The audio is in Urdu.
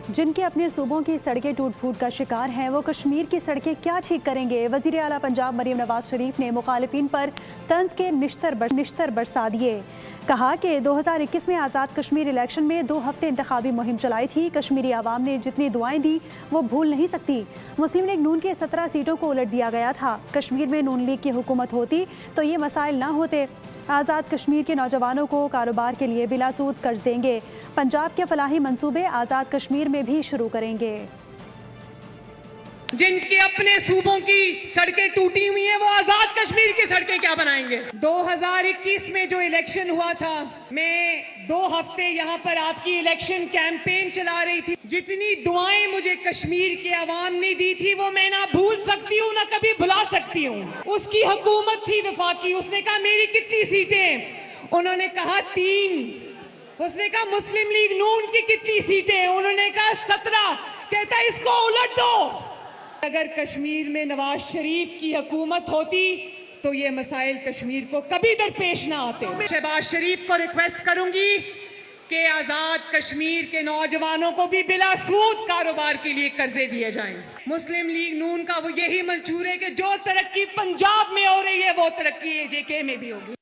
جن کے اپنے صوبوں کی سڑکیں ٹوٹ پھوٹ کا شکار ہیں وہ کشمیر کی سڑکیں کیا ٹھیک کریں گے؟ وزیر اعلیٰ پنجاب مریم نواز شریف نے مخالفین پر طنز کے نشتر برسا دیے۔ کہا کہ 2021 میں آزاد کشمیر الیکشن میں 2 ہفتے انتخابی مہم چلائی تھی۔ کشمیری عوام نے جتنی دعائیں دی وہ بھول نہیں سکتی۔ مسلم لیگ نون کے 17 سیٹوں کو الٹ دیا گیا تھا۔ کشمیر میں نون لیگ کی حکومت ہوتی تو یہ مسائل نہ ہوتے۔ آزاد کشمیر کے نوجوانوں کو کاروبار کے لیے بلا سود قرض دیں گے۔ پنجاب کے فلاحی منصوبے آزاد کشمیر میں بھی شروع کریں گے۔ جن کے اپنے صوبوں کی سڑکیں ٹوٹی ہوئی ہیں وہ آزاد کشمیر کی سڑکیں کیا بنائیں گے؟ 2021 میں جو الیکشن ہوا تھا، میں 2 ہفتے یہاں پر آپ کی الیکشن کیمپین چلا رہی تھی۔ جتنی دعائیں مجھے کشمیر کے عوام نے دی تھی وہ میں نہ بھول سکتی ہوں نہ کبھی بھلا سکتی ہوں۔ اس کی حکومت تھی وفاقی، اس نے کہا میری کتنی سیٹیں؟ انہوں نے کہا 3۔ اس نے کہا مسلم لیگ نون کی کتنی سیٹیں؟ انہوں نے کہا 17۔ کہتا ہے اس کو الٹ دو۔ اگر کشمیر میں نواز شریف کی حکومت ہوتی تو یہ مسائل کشمیر کو کبھی درپیش نہ آتے۔ شہباز شریف کو ریکویسٹ کروں گی کہ آزاد کشمیر کے نوجوانوں کو بھی بلا سود کاروبار کے لیے قرضے دیے جائیں۔ مسلم لیگ نون کا وہ یہی منشور ہے کہ جو ترقی پنجاب میں ہو رہی ہے وہ ترقی AJK میں بھی ہوگی۔